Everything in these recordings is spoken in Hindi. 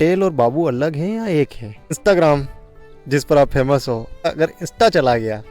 पटेल और बाबू अलग हैं या एक है? इंस्टाग्राम जिस पर आप फेमस हो, अगर इंस्टा चला गया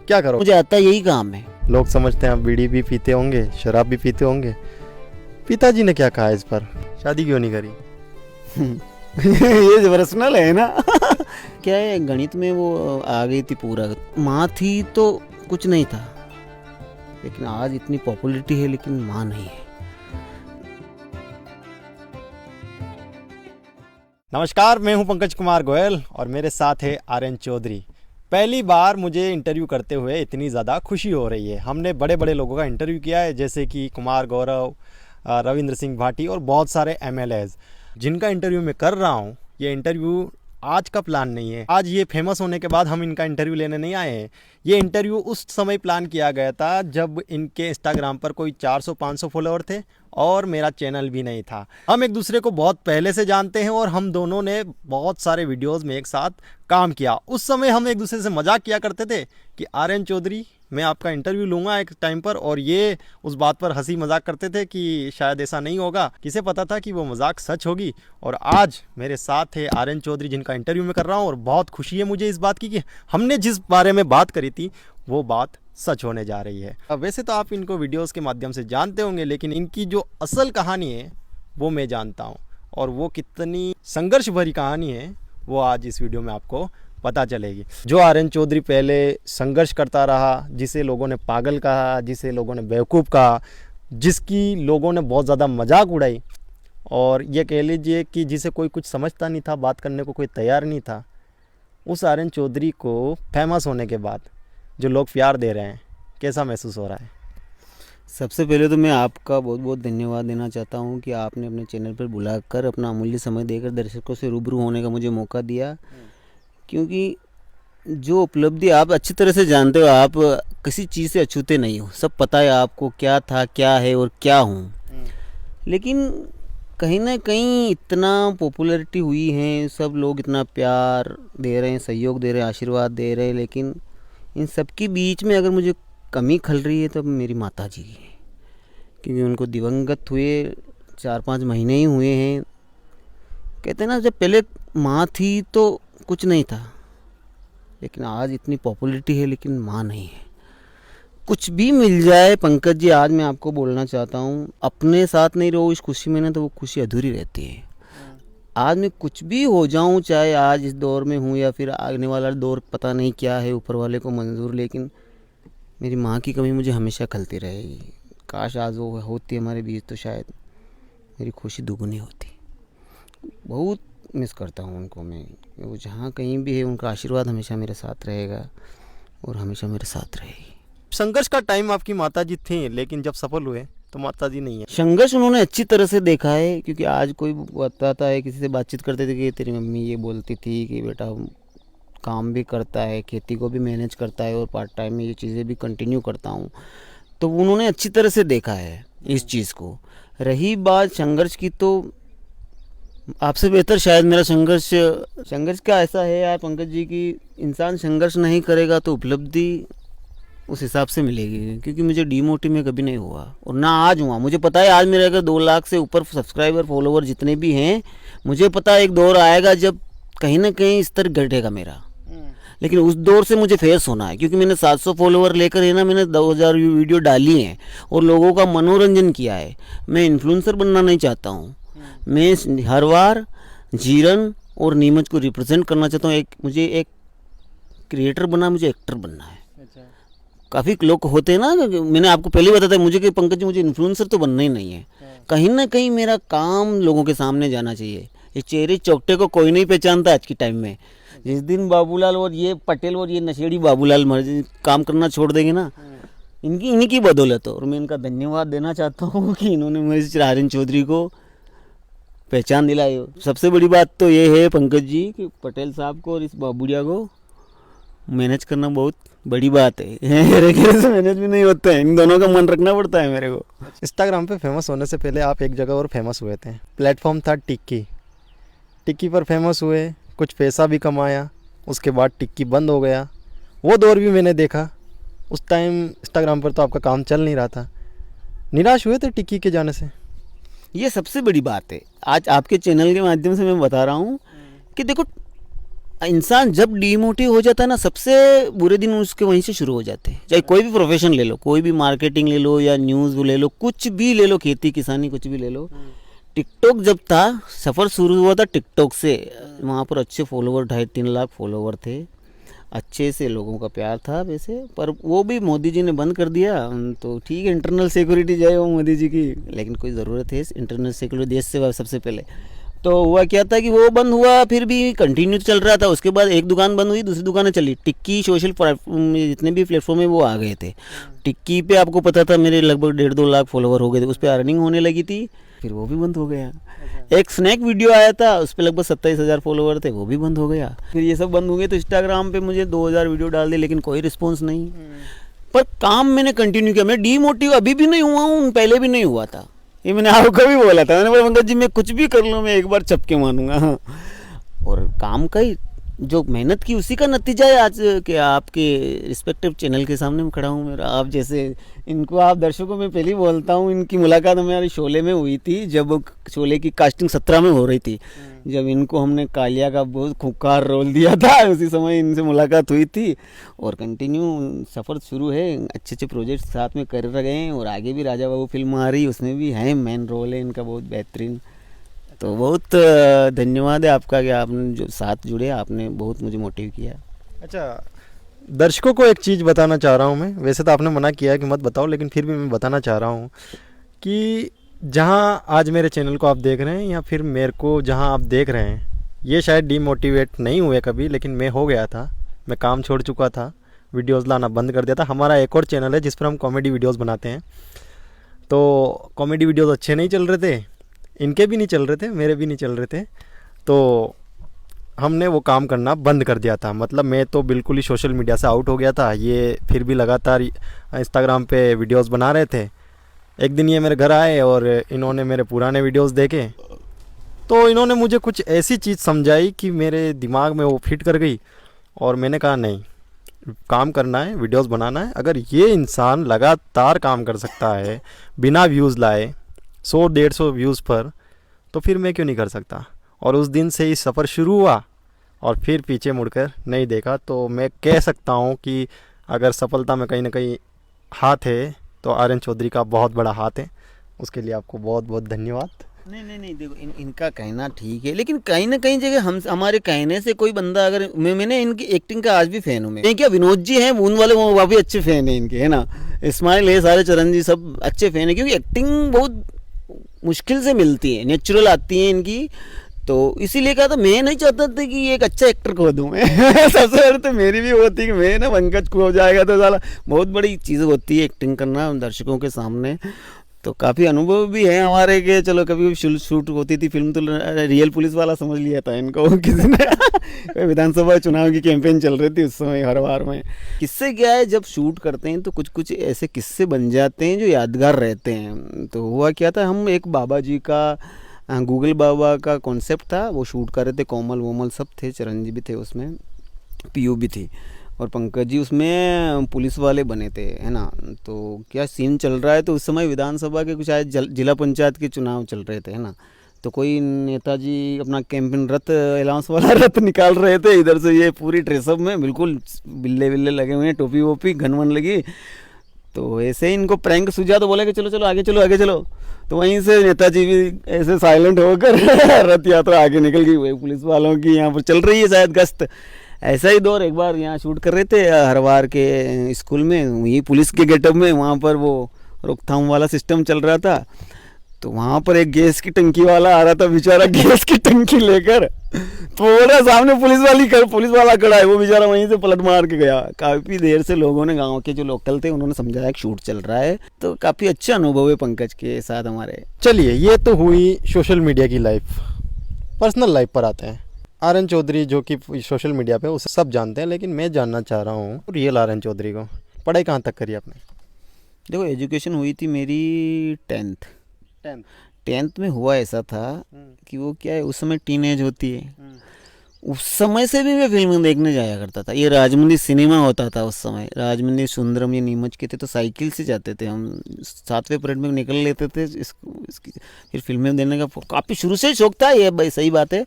क्या करो? मुझे आता यही काम है। लोग समझते हैं आप बीड़ी भी पीते होंगे, शराब भी पीते होंगे। पिताजी ने क्या कहा इस पर? शादी क्यों नहीं करी? ये पर्सनल है ना। क्या है, गणित में वो आ गई थी पूरा। माँ थी तो कुछ नहीं था, लेकिन आज इतनी पॉपुलैरिटी है लेकिन माँ नहीं है। नमस्कार, मैं हूं पंकज कुमार गोयल और मेरे साथ है आर्यन चौधरी। पहली बार मुझे इंटरव्यू करते हुए इतनी ज़्यादा खुशी हो रही है। हमने बड़े बड़े लोगों का इंटरव्यू किया है, जैसे कि कुमार गौरव, रविंद्र सिंह भाटी और बहुत सारे MLAs जिनका इंटरव्यू मैं कर रहा हूं। ये इंटरव्यू आज का प्लान नहीं है, आज ये फेमस होने के बाद हम इनका इंटरव्यू लेने नहीं आए हैं। ये इंटरव्यू उस समय प्लान किया गया था जब इनके इंस्टाग्राम पर कोई 400-500 फॉलोअर थे और मेरा चैनल भी नहीं था। हम एक दूसरे को बहुत पहले से जानते हैं और हम दोनों ने बहुत सारे वीडियोस में एक साथ काम किया। उस समय हम एक दूसरे से मजाक किया करते थे कि आर्यन चौधरी, मैं आपका इंटरव्यू लूँगा एक टाइम पर, और ये उस बात पर हंसी मजाक करते थे कि शायद ऐसा नहीं होगा। किसे पता था कि वो मजाक सच होगी। और आज मेरे साथ है आर्यन चौधरी जिनका इंटरव्यू मैं कर रहा हूँ, और बहुत खुशी है मुझे इस बात की कि हमने जिस बारे में बात करी थी वो बात सच होने जा रही है। वैसे तो आप इनको वीडियोस के माध्यम से जानते होंगे, लेकिन इनकी जो असल कहानी है वो मैं जानता हूँ, और वो कितनी संघर्ष भरी कहानी है वो आज इस वीडियो में आपको पता चलेगी। जो आर्यन चौधरी पहले संघर्ष करता रहा, जिसे लोगों ने पागल कहा, जिसे लोगों ने बेवकूफ़ कहा, जिसकी लोगों ने बहुत ज़्यादा मजाक उड़ाई, और ये कह लीजिए कि जिसे कोई कुछ समझता नहीं था, बात करने को कोई तैयार नहीं था, उस आर्यन चौधरी को फेमस होने के बाद जो लोग प्यार दे रहे हैं, कैसा महसूस हो रहा है? सबसे पहले तो मैं आपका बहुत बहुत धन्यवाद देना चाहता हूँ कि आपने अपने चैनल पर बुलाकर अपना अमूल्य समय देकर दर्शकों से रूबरू होने का मुझे मौका दिया। क्योंकि जो उपलब्धि आप अच्छी तरह से जानते हो, आप किसी चीज़ से अछूते नहीं हो, सब पता है आपको क्या था, क्या है और क्या हूँ। लेकिन कहीं ना कहीं इतना पॉपुलैरिटी हुई है, सब लोग इतना प्यार दे रहे हैं, सहयोग दे रहे हैं, आशीर्वाद दे रहे हैं, लेकिन इन सब के बीच में अगर मुझे कमी खल रही है तो मेरी माता जी की है। क्योंकि उनको दिवंगत हुए 4-5 महीने ही हुए हैं। कहते हैं ना, जब पहले माँ थी तो कुछ नहीं था, लेकिन आज इतनी पॉपुलैरिटी है लेकिन माँ नहीं है। कुछ भी मिल जाए पंकज जी, आज मैं आपको बोलना चाहता हूँ, अपने साथ नहीं रहो इस खुशी में ना, तो वो खुशी अधूरी रहती है। आज मैं कुछ भी हो जाऊँ, चाहे आज इस दौर में हूँ या फिर आने वाला दौर पता नहीं क्या है, ऊपर वाले को मंजूर, लेकिन मेरी माँ की कमी मुझे हमेशा खलती रहेगी। काश आज वो होती हमारे बीच तो शायद मेरी खुशी दुगुनी होती। बहुत मिस करता हूँ उनको मैं। वो जहाँ कहीं भी है, उनका आशीर्वाद हमेशा मेरे साथ रहेगा और हमेशा मेरे साथ रहेगी। संघर्ष का टाइम आपकी माताजी थी, लेकिन जब सफल हुए तो माताजी नहीं है। संघर्ष उन्होंने अच्छी तरह से देखा है। क्योंकि आज कोई बताता है, किसी से बातचीत करते थे कि तेरी मम्मी ये बोलती थी कि बेटा काम भी करता है, खेती को भी मैनेज करता है और पार्ट टाइम में ये चीज़ें भी कंटिन्यू करता हूँ, तो उन्होंने अच्छी तरह से देखा है इस चीज़ को। रही बात संघर्ष की, तो आपसे बेहतर शायद मेरा संघर्ष का ऐसा है यार पंकज जी कि इंसान संघर्ष नहीं करेगा तो उपलब्धि उस हिसाब से मिलेगी। क्योंकि मुझे डीमोटिव में कभी नहीं हुआ और ना आज हुआ। मुझे पता है आज मेरे अगर 2 लाख से ऊपर सब्सक्राइबर फॉलोवर जितने भी हैं, मुझे पता है एक दौर आएगा जब कहीं ना कहीं स्तर घटेगा मेरा, लेकिन उस दौर से मुझे फेस होना है। क्योंकि मैंने 700 फॉलोवर लेकर है ना, मैंने 2000 वीडियो डाली हैं और लोगों का मनोरंजन किया है। मैं इन्फ्लुएंसर बनना नहीं चाहता हूँ। मैं हर बार जीरन और नीमच को रिप्रेजेंट करना चाहता हूँ। मुझे एक क्रिएटर बनना, मुझे एक्टर बनना है। काफ़ी लोग होते हैं ना, मैंने आपको पहले बताया था मुझे कि पंकज जी मुझे इन्फ्लुएंसर तो बनना ही नहीं है। कहीं ना कहीं मेरा काम लोगों के सामने जाना चाहिए। ये चेहरे चौकटे को कोई नहीं पहचानता आज के टाइम में। जिस दिन बाबूलाल और ये पटेल और ये नशेड़ी बाबूलाल काम करना छोड़ देंगे ना, इन्हीं की बदौलत हो। और मैं इनका धन्यवाद देना चाहता हूँ कि इन्होंने मेरे आर्यन चौधरी को पहचान दिलाई हो। सबसे बड़ी बात तो ये है पंकज जी कि पटेल साहब को और इस बाबूड़िया को मैनेज करना बहुत बड़ी बात है। मेरे ख्याल से मैनेज भी नहीं होता है, इन दोनों का मन रखना पड़ता है मेरे को। इंस्टाग्राम पे फेमस होने से पहले आप एक जगह और फेमस हुए थे। प्लेटफॉर्म था टिक्की। टिक्की पर फेमस हुए, कुछ पैसा भी कमाया, उसके बाद टिक्की बंद हो गया। वो दौर भी मैंने देखा। उस टाइम इंस्टाग्राम पर तो आपका काम चल नहीं रहा था। निराश हुए थे टिक्की के जाने से? ये सबसे बड़ी बात है। आज आपके चैनल के माध्यम से मैं बता रहा हूँ कि देखो, इंसान जब डीमोटिव हो जाता है ना, सबसे बुरे दिन उसके वहीं से शुरू हो जाते हैं। चाहे कोई भी प्रोफेशन ले लो, कोई भी मार्केटिंग ले लो या न्यूज़ ले लो, कुछ भी ले लो, खेती किसानी कुछ भी ले लो। टिकटॉक जब था, सफ़र शुरू हुआ था टिकटॉक से। वहाँ पर अच्छे फॉलोवर 2.5-3 लाख फॉलोवर थे, अच्छे से लोगों का प्यार था वैसे। पर वो भी मोदी जी ने बंद कर दिया। तो ठीक है, इंटरनल सिक्योरिटी जय हो मोदी जी की, लेकिन कोई ज़रूरत है इंटरनल सिक्योरिटी देश से सबसे पहले। तो हुआ क्या था कि वो बंद हुआ, फिर भी कंटिन्यू चल रहा था। उसके बाद एक दुकान बंद हुई, दूसरी दुकानें चली। टिक्की सोशल प्लेटफॉर्म जितने भी प्लेटफॉर्म है वो आ गए थे। टिक्की पे आपको पता था मेरे लगभग 1.5-2 लाख फॉलोवर हो गए थे, उस पर अर्निंग होने लगी थी। फिर वो भी बंद हो गया। एक स्नैक वीडियो आया था, उस पर लगभग 27,000 फॉलोवर थे, वो भी बंद हो गया। फिर ये सब बंद हो गए। तो इंस्टाग्राम पे मुझे 2,000 वीडियो डाल दी, लेकिन कोई रिस्पॉन्स नहीं। पर काम मैंने कंटिन्यू किया। मैं डीमोटिव अभी भी नहीं हुआ हूँ, पहले भी नहीं हुआ था। ये मैंने आपको भी बोला था, मैंने बोला पंकज जी मैं कुछ भी कर लूँ, मैं एक बार चपके मारूंगा। और काम का ही जो मेहनत की उसी का नतीजा है आज कि आपके रिस्पेक्टिव चैनल के सामने मैं खड़ा हूँ। मेरा आप जैसे इनको, आप दर्शकों में पहले बोलता हूँ, इनकी मुलाकात हमारी शोले में हुई थी, जब शोले की कास्टिंग 17 में हो रही थी। जब इनको हमने कालिया का बहुत खूंखार रोल दिया था, उसी समय इनसे मुलाकात हुई थी। और कंटिन्यू सफ़र शुरू है, अच्छे अच्छे प्रोजेक्ट साथ में कर रहे हैं। और आगे भी राजा बाबू फिल्म आ रही, उसमें भी है, मेन रोल है इनका बहुत बेहतरीन। तो बहुत धन्यवाद है आपका कि आपने जो साथ जुड़े, आपने बहुत मुझे मोटिव किया। अच्छा, दर्शकों को एक चीज़ बताना चाह रहा हूँ मैं। वैसे तो आपने मना किया है कि मत बताओ, लेकिन फिर भी मैं बताना चाह रहा हूँ कि जहाँ आज मेरे चैनल को आप देख रहे हैं, या फिर मेरे को जहाँ आप देख रहे हैं, ये शायद डीमोटिवेट नहीं हुए कभी, लेकिन मैं हो गया था। मैं काम छोड़ चुका था, वीडियोस लाना बंद कर दिया था। हमारा एक और चैनल है जिस पर हम कॉमेडी वीडियोस बनाते हैं। तो कॉमेडी वीडियोस अच्छे नहीं चल रहे थे, इनके भी नहीं चल रहे थे, मेरे भी नहीं चल रहे थे। तो हमने वो काम करना बंद कर दिया था। मतलब मैं तो बिल्कुल ही सोशल मीडिया से आउट हो गया था। ये फिर भी लगातार इंस्टाग्राम पे वीडियोस बना रहे थे। एक दिन ये मेरे घर आए और इन्होंने मेरे पुराने वीडियोस देखे, तो इन्होंने मुझे कुछ ऐसी चीज़ समझाई कि मेरे दिमाग में वो फिट कर गई। और मैंने कहा नहीं, काम करना है, वीडियोस बनाना है। अगर ये इंसान लगातार काम कर सकता है बिना व्यूज़ लाए, 100-150 व्यूज़ पर, तो फिर मैं क्यों नहीं कर सकता। और उस दिन से ही सफ़र शुरू हुआ और फिर पीछे मुड़कर नहीं देखा। तो मैं कह सकता हूँ कि अगर सफलता में कहीं ना कहीं हाथ है तो आर्यन चौधरी का बहुत बड़ा हाथ है। उसके लिए आपको बहुत बहुत धन्यवाद। नहीं देखो, इनका कहना ठीक है, लेकिन कहीं ना कहीं जगह हम हमारे कहने से कोई बंदा अगर मैंने इनकी एक्टिंग का आज भी फैन हूँ मैं। क्या विनोद जी हैं बूंद वाले, वो भी अच्छे फैन है इनके, है ना। इस्माइल है, सारे चरण जी सब अच्छे फैन है, क्योंकि एक्टिंग बहुत मुश्किल से मिलती है, नेचुरल आती है इनकी। तो इसीलिए कहा था, मैं नहीं चाहता था कि एक अच्छा एक्टर खो दूँ मैं। सबसे पहले तो मेरी भी होती कि मैं ना पंकज खो जाएगा तो साला बहुत बड़ी चीज़ होती है एक्टिंग करना दर्शकों के सामने। तो काफ़ी अनुभव भी है हमारे के। चलो कभी शूट होती थी फिल्म तो रियल पुलिस वाला समझ लिया था इनको किसी ने। विधानसभा चुनाव की कैंपेन चल रही थी उस समय हर बार में। किस्से क्या है, जब शूट करते हैं तो कुछ कुछ ऐसे किस्से बन जाते हैं जो यादगार रहते हैं। तो हुआ क्या था, हम एक बाबा जी का, गूगल बाबा का कॉन्सेप्ट था, वो शूट कर रहे थे। कोमल वोमल सब थे, चिरंजीवी भी थे उसमें, पीयू भी थी, और पंकज जी उसमें पुलिस वाले बने थे, है ना। तो क्या सीन चल रहा है, तो उस समय विधानसभा के कुछ शायद जिला पंचायत के चुनाव चल रहे थे, है ना। तो कोई नेताजी अपना कैंपेन रथ, अलाउंस वाला रथ निकाल रहे थे। इधर से ये पूरी ड्रेसअप में बिल्कुल बिल्ले बिल्ले लगे हुए हैं, टोपी वोपी गन वन लगी। तो ऐसे ही इनको प्रैंक सूझा, तो बोले कि चलो चलो आगे चलो आगे चलो। तो वहीं से नेताजी भी ऐसे साइलेंट होकर रथ यात्रा आगे निकल गई। वही पुलिस वालों की यहाँ पर चल रही है शायद गश्त। ऐसा ही दौर एक बार यहाँ शूट कर रहे थे हरवार के स्कूल में, वही पुलिस के गेटअप में। वहाँ पर वो रोकथाम वाला सिस्टम चल रहा था। तो वहाँ पर एक गैस की टंकी वाला आ रहा था बेचारा, गैस की टंकी लेकर। तो बोल रहा सामने पुलिस वाला खड़ा है, वो बेचारा वहीं से पलट मार के गया। काफ़ी देर से लोगों ने, गांव के जो लोकल थे, उन्होंने समझाया कि शूट चल रहा है। तो काफ़ी अच्छा अनुभव है पंकज के साथ हमारे। चलिए, ये तो हुई सोशल मीडिया की लाइफ। पर्सनल लाइफ पर आते हैं। आर्यन चौधरी जो कि सोशल मीडिया पे उसे सब जानते हैं, लेकिन मैं जानना चाह रहा हूँ रियल आर्यन चौधरी को। पढ़ाई कहाँ तक करी आपने? देखो, एजुकेशन हुई थी मेरी 10th में। हुआ ऐसा था कि वो क्या है, उस समय टीनेज होती है, उस समय से भी मैं फिल्म देखने जाया करता था। ये राजमंदिर सिनेमा होता था उस समय, राजमंदिर सुंदरम ये नीमच के थे, तो साइकिल से जाते थे हम, 7वें परेड में निकल लेते थे इसकी फिर फिल्में देखने का काफ़ी शुरू से ही शौक था, ये भाई सही बात है।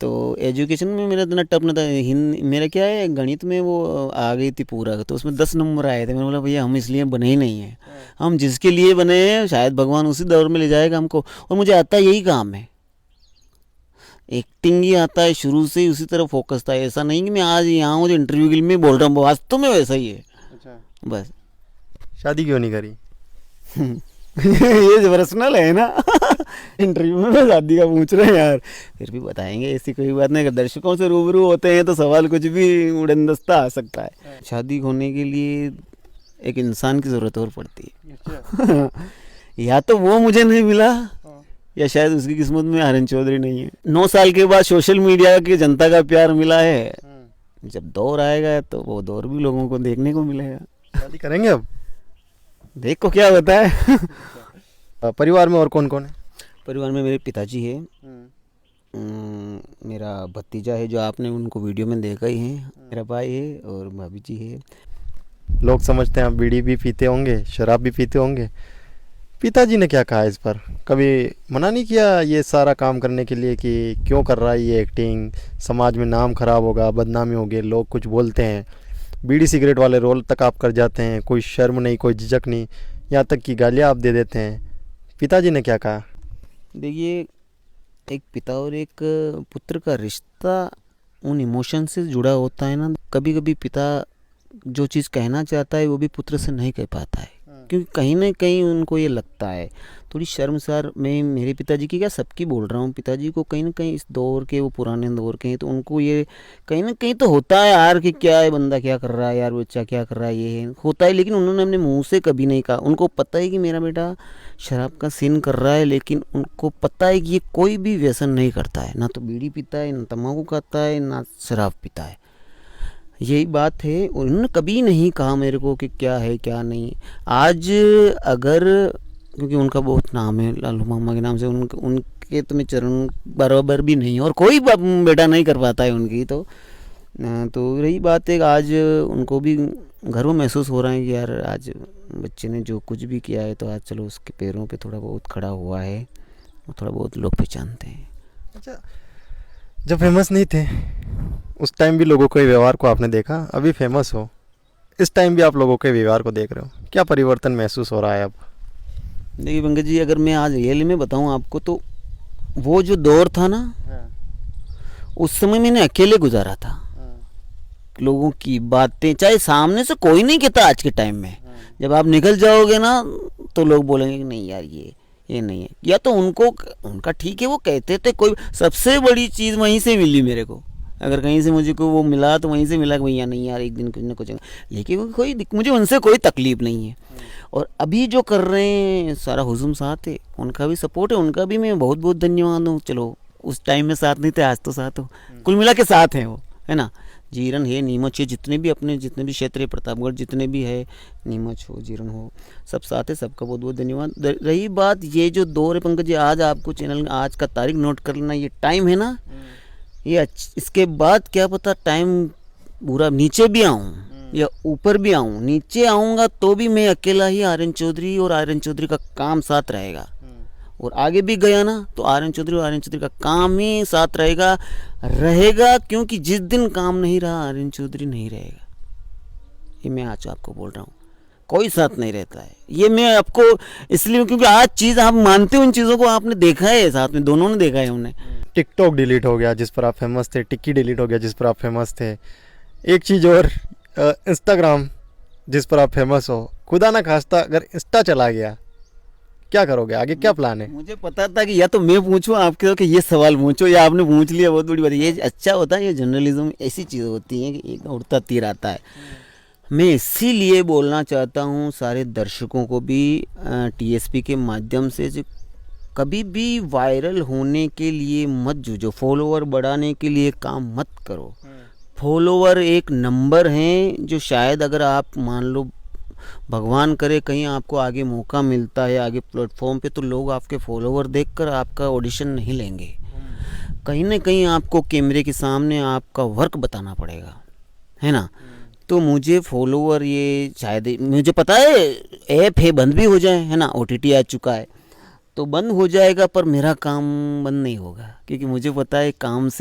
तो एजुकेशन में मेरा इतना टफ न था, हिंदी मेरा क्या है गणित में वो आ गई थी पूरा, तो उसमें 10 नंबर आए थे। मैंने बोला भैया हम इसलिए बने ही नहीं हैं, हम जिसके लिए बने हैं शायद भगवान उसी दौर में ले जाएगा हमको, और मुझे आता यही काम है, एक्टिंग ही आता है, शुरू से ही उसी तरफ फोकस था। ऐसा नहीं कि मैं आज यहाँ हूँ जो इंटरव्यू के लिए मैं बोल रहा हूँ, वास्तव में वैसा ही है। अच्छा, बस शादी क्यों नहीं करी? ये पर्सनल है ना। इंटरव्यू में शादी का पूछ रहे हैं यार, फिर भी बताएंगे, ऐसी कोई बात नहीं। अगर दर्शकों से रूबरू होते हैं तो सवाल कुछ भी उड़नदस्ता आ सकता है। शादी होने के लिए एक इंसान की ज़रूरत और पड़ती है। या तो वो मुझे नहीं मिला, या शायद उसकी किस्मत में आर्यन चौधरी नहीं है। 9 साल के बाद सोशल मीडिया की जनता का प्यार मिला है, जब दौर आएगा तो वो दौर भी लोगों को देखने को मिलेगा। शादी करेंगे अब? देखो क्या होता है। परिवार में और कौन कौन है? परिवार में मेरे पिताजी है, मेरा भतीजा है जो आपने उनको वीडियो में देखा ही है, मेरा भाई है और भाभी जी है। लोग समझते हैं आप बीड़ी भी पीते होंगे, शराब भी पीते होंगे। पिताजी ने क्या कहा इस पर? कभी मना नहीं किया ये सारा काम करने के लिए कि क्यों कर रहा है ये एक्टिंग, समाज में नाम खराब होगा, बदनामी होगी, लोग कुछ बोलते हैं, बीड़ी सिगरेट वाले रोल तक आप कर जाते हैं, कोई शर्म नहीं, कोई झिझक नहीं, यहाँ तक कि गालियाँ आप दे देते हैं। पिताजी ने क्या कहा? देखिए, एक पिता और एक पुत्र का रिश्ता उन इमोशन से जुड़ा होता है ना। कभी कभी पिता जो चीज़ कहना चाहता है वो भी पुत्र से नहीं कह पाता है, क्योंकि कहीं ना कहीं उनको ये लगता है थोड़ी शर्मसार। मैं मेरे पिताजी की क्या, सबकी बोल रहा हूँ, पिताजी को कहीं ना कहीं इस दौर के, वो पुराने दौर के हैं, तो उनको ये कहीं ना कहीं तो होता है यार कि क्या है बंदा, क्या कर रहा है यार, बच्चा क्या कर रहा है, ये होता है। लेकिन उन्होंने अपने मुंह से कभी नहीं कहा। उनको पता है कि मेरा बेटा शराब का सीन कर रहा है, लेकिन उनको पता है कि ये कोई भी व्यसन नहीं करता है, ना तो बीड़ी पीता है, ना तम्बाकू खाता है, ना शराब पीता है। यही बात है। उन्होंने कभी नहीं कहा मेरे को कि क्या है क्या नहीं। आज अगर, क्योंकि उनका बहुत नाम है, लालू मामा के नाम से, उनके तो मैं चरण बराबर भी नहीं, और कोई बेटा नहीं कर पाता है उनकी। तो रही बात है, आज उनको भी गर्व महसूस हो रहा है कि यार आज बच्चे ने जो कुछ भी किया है, तो आज चलो उसके पैरों पे थोड़ा बहुत खड़ा हुआ है, थोड़ा बहुत लोग पहचानते हैं। अच्छा, जब फेमस नहीं थे उस टाइम भी लोगों के व्यवहार को आपने देखा, अभी फेमस हो इस टाइम भी आप लोगों के व्यवहार को देख रहे हो, क्या परिवर्तन महसूस हो रहा है अब? देखिए पंकज जी, अगर मैं आज रियली में बताऊं आपको, तो वो जो दौर था ना, उस समय मैंने अकेले गुजारा था। लोगों की बातें चाहे सामने से कोई नहीं कहता, आज के टाइम में जब आप निकल जाओगे ना तो लोग बोलेंगे कि नहीं यार ये नहीं है, या तो उनका ठीक है वो कहते थे। कोई सबसे बड़ी चीज़ वहीं से मिली मेरे को, अगर कहीं से मुझे को वो मिला तो वहीं से मिला कि भैया नहीं यार एक दिन कुछ ना कुछ, लेकिन कोई मुझे उनसे कोई तकलीफ नहीं है। और अभी जो कर रहे हैं सारा हुजूम साथ है, उनका भी सपोर्ट है, उनका भी मैं बहुत बहुत धन्यवाद हूँ। चलो उस टाइम में साथ नहीं थे, आज तो साथ हो, कुल मिला के साथ हैं वो, है ना। जीरन है, नीमच है, जितने भी क्षेत्र है, प्रतापगढ़ जितने भी है, नीमच हो, जीरन हो, सब साथ है, सबका बहुत बहुत धन्यवाद। रही बात ये जो दौर है पंकज जी, आज आपको चैनल आज का तारीख नोट कर लेना, ये टाइम है ना, ये इसके बाद क्या पता टाइम पूरा नीचे भी आऊँ या ऊपर भी आऊँ। नीचे आऊँगा तो भी मैं अकेला ही आर्यन चौधरी, और आर्यन चौधरी का काम साथ रहेगा। और आगे भी गया ना तो आर्यन चौधरी और आर्यन चौधरी का काम ही साथ रहेगा, क्योंकि जिस दिन काम नहीं रहा आर्यन चौधरी नहीं रहेगा। ये मैं आज आपको बोल रहा हूँ, कोई साथ नहीं रहता है। ये मैं आपको इसलिए, क्योंकि आज चीज़ आप मानते हो, उन चीज़ों को आपने देखा है, साथ में दोनों ने देखा है हमने। टिकटॉक डिलीट हो गया जिस पर आप फेमस थे, टिक्की डिलीट हो गया जिस पर आप फेमस थे, एक चीज़ और इंस्टाग्राम जिस पर आप फेमस हो, खुदा ना खास्ता अगर इंस्टा चला गया, क्या करोगे आगे, क्या प्लान है? मुझे पता था कि या तो मैं पूछूं आपके कि ये सवाल पूछो, या आपने पूछ लिया, बहुत बड़ी बात है। ये अच्छा होता है, ये जर्नलिज्म ऐसी चीज़ होती है कि एक उड़ता तीर आता है। मैं इसीलिए बोलना चाहता हूँ सारे दर्शकों को भी, टीएसपी के माध्यम से, कभी भी वायरल होने के लिए मत जूझो, फॉलोवर बढ़ाने के लिए काम मत करो। फॉलोवर एक नंबर हैं जो शायद अगर आप मान लो भगवान करे कहीं आपको आगे मौका मिलता है, आगे प्लेटफॉर्म पे, तो लोग आपके फॉलोवर देखकर आपका ऑडिशन नहीं लेंगे। कहीं ना कहीं आपको कैमरे के सामने आपका वर्क बताना पड़ेगा, है ना। तो मुझे फॉलोवर ये शायद मुझे पता है ऐप है बंद भी हो जाए, है ना, OTT आ चुका है तो बंद हो जाएगा, पर मेरा काम बंद नहीं होगा क्योंकि मुझे पता है काम से